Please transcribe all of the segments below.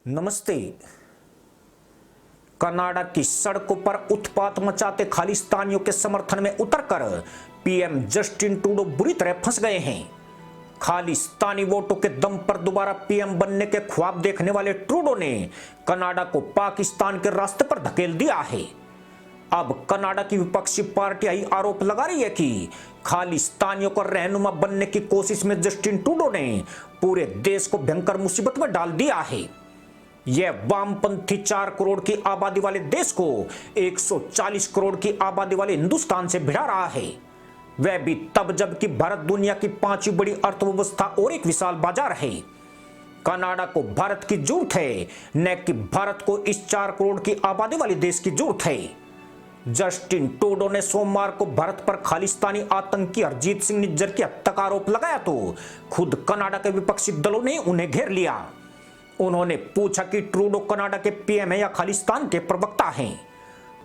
नमस्ते। कनाडा की सड़कों पर उत्पात मचाते खालिस्तानियों के समर्थन में उतरकर पीएम जस्टिन ट्रूडो बुरी तरह फंस गए हैं। खालिस्तानी वोटों के दम पर दोबारा पीएम बनने के ख्वाब देखने वाले ट्रूडो ने कनाडा को पाकिस्तान के रास्ते पर धकेल दिया है। अब कनाडा की विपक्षी पार्टियां ही आरोप लगा रही है कि खालिस्तानियों को रहनुमा बनने की कोशिश में जस्टिन ट्रूडो ने पूरे देश को भयंकर मुसीबत में डाल दिया है। यह वामपंथी 4 करोड़ की आबादी वाले देश को 140 करोड़ की आबादी वाले हिंदुस्तान से भिड़ा रहा है, वह भी तब जबकि भारत दुनिया की 5वीं बड़ी अर्थव्यवस्था और एक विशाल बाजार है। कनाडा को भारत की जरूरत है, न कि भारत को इस 4 करोड़ की आबादी वाले देश की जरूरत है। जस्टिन ट्रूडो ने सोमवार को भारत पर खालिस्तानी आतंकी हरजीत सिंह निज्जर की हत्या का आरोप लगाया तो खुद कनाडा के विपक्षी दलों ने उन्हें घेर लिया। उन्होंने पूछा कि ट्रूडो कनाडा के पीएम है या खालिस्तान के प्रवक्ता हैं।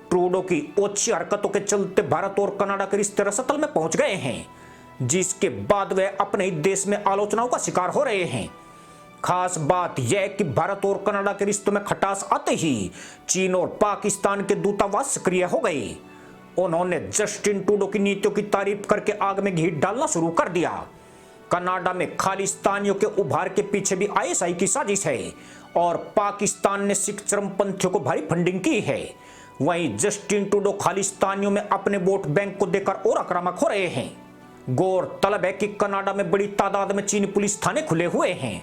ट्रूडो की ओछी हरकतों के चलते भारत और कनाडा के रिश्ते रसतल में पहुंच गए हैं, जिसके बाद वे अपने ही देश में आलोचनाओं का शिकार हो रहे हैं। खास बात यह कि भारत और कनाडा के रिश्तों में खटास आते ही चीन और पाकिस्तान के दूतावास सक्रिय हो गए। उन्होंने जस्टिन ट्रूडो की नीतियों की तारीफ करके आग में घी डालना शुरू कर दिया। कनाडा में खालिस्तानियों के उभार के पीछे भी आईएसआई की साजिश है और पाकिस्तान ने सिख चरमपंथियों को भारी फंडिंग की है। वहीं जस्टिन ट्रूडो खालिस्तानियों में अपने वोट बैंक को देकर और आक्रामक हो रहे हैं। गौरतलब है कि कनाडा में बड़ी तादाद में चीनी पुलिस थाने खुले हुए हैं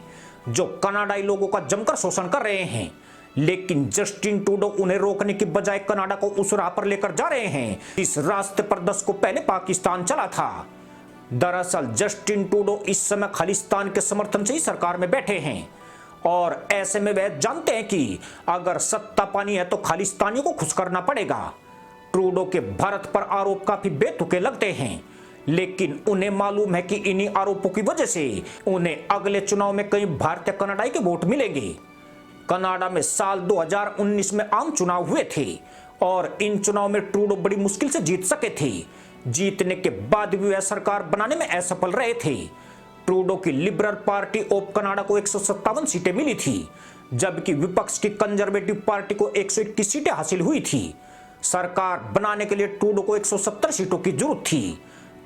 जो कनाडाई लोगों का जमकर शोषण कर रहे हैं, लेकिन जस्टिन ट्रूडो उन्हें रोकने की बजाय कनाडा को उस राह पर लेकर जा रहे हैं इस रास्ते पर दशकों पहले पाकिस्तान चला था। दरअसल जस्टिन ट्रूडो इस समय खालिस्तान के समर्थन से ही सरकार में बैठे हैं और ऐसे में वे जानते हैं कि अगर सत्ता पानी है तो खालिस्तानियों को खुश करना पड़ेगा। ट्रूडो के भारत पर आरोप काफी बेतुके लगते हैं, लेकिन उन्हें मालूम है कि इन्हीं आरोपों की वजह से उन्हें अगले चुनाव में कई भारतीय कनाडाई के वोट मिलेंगे। कनाडा में साल 2019 में आम चुनाव हुए थे और इन चुनाव में ट्रूडो बड़ी मुश्किल से जीत सके थे। जीतने के बाद भी वह सरकार बनाने में असफल रहे थे। ट्रूडो की लिबरल पार्टी ऑफ कनाडा को 157 सीटें मिली थी, जबकि विपक्ष की कंजर्वेटिव पार्टी को 121 सीटें हासिल हुई थी। सरकार बनाने के लिए ट्रूडो को 170 सीटों की जरूरत थी।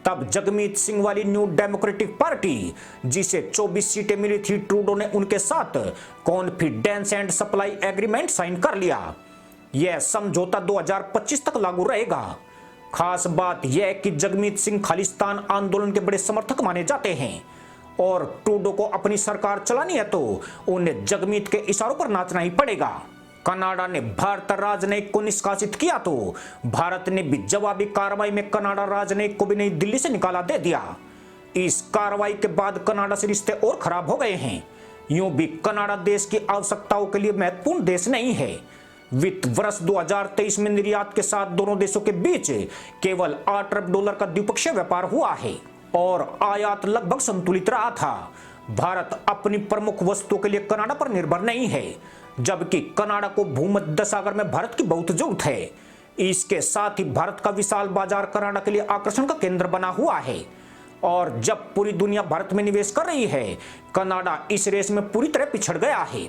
तब जगमीत सिंह वाली न्यू डेमोक्रेटिक पार्टी, जिसे 24 सीटें मिली थी, ट्रूडो ने उनके साथ confidence and supply agreement sign कर लिया। यह समझौता 2025 तक लागू रहेगा। खास बात यह है कि जगमीत सिंह खालिस्तान आंदोलन के बड़े समर्थक माने जाते हैं और ट्रूडो को अपनी सरकार चलानी है तो उन्हें जगमीत के इशारों पर नाचना ही पड़ेगा। कनाडा ने भारत राजनयिक को निष्कासित किया तो भारत ने भी जवाबी कार्रवाई में कनाडा राजनयिक को भी नई दिल्ली से निकाला दे दिया। इस कार्रवाई के बाद कनाडा से रिश्ते और खराब हो गए हैं। यूं भी कनाडा देश की आवश्यकताओं के लिए महत्वपूर्ण देश नहीं है। वित्त वर्ष 2023 में निर्यात के साथ दोनों देशों के बीच केवल $8 अरब का द्विपक्षीय व्यापार हुआ है और आयात लगभग संतुलित रहा था। भारत अपनी प्रमुख वस्तुओं के लिए कनाडा पर निर्भर नहीं है, जबकि कनाडा को भूमध्य सागर में भारत की बहुत जरूरत है। इसके साथ ही भारत का विशाल बाजार कनाडा के लिए आकर्षण का केंद्र बना हुआ है और जब पूरी दुनिया भारत में निवेश कर रही है, कनाडा इस रेस में पूरी तरह पिछड़ गया है।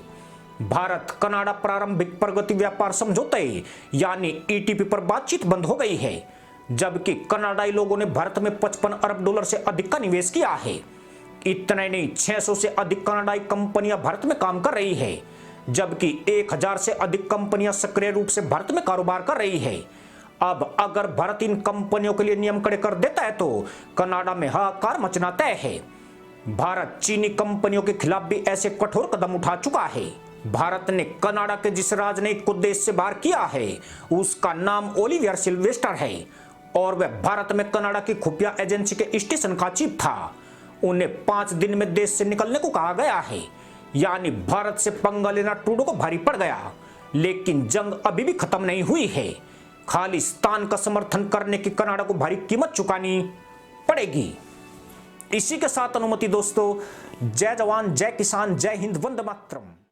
भारत कनाडा प्रारंभिक प्रगति व्यापार समझौते यानी ईटीपी पर बातचीत बंद हो गई है, जबकि कनाडाई लोगों ने भारत में $55 अरब से अधिक का निवेश किया है। इतना ही नहीं, 600 से अधिक कनाडाई कंपनियां भारत में काम कर रही है, जबकि 1000 से अधिक कंपनियां सक्रिय रूप से भारत में कारोबार कर रही है। अब अगर भारत इन कंपनियों के लिए नियम कड़े कर देता है तो कनाडा में हाहाकार मचना तय है। भारत चीनी कंपनियों के खिलाफ भी ऐसे कठोर कदम उठा चुका है। भारत ने कनाडा के जिस राजनयिक को देश से बाहर किया है उसका नाम ओलिवियर सिल्वेस्टर है और वह भारत में कनाडा की खुफिया एजेंसी के स्टेशन का चीफ था। उन्हें 5 दिन में देश से निकलने को कहा गया है, यानी भारत से पंगा लेना ट्रूडो को भारी पड़ गया। लेकिन जंग अभी भी खत्म नहीं हुई है। खालिस्तान का समर्थन करने की कनाडा को भारी कीमत चुकानी पड़ेगी। इसी के साथ अनुमति दोस्तों, जय जवान, जय किसान, जय हिंद, वंदे मातरम।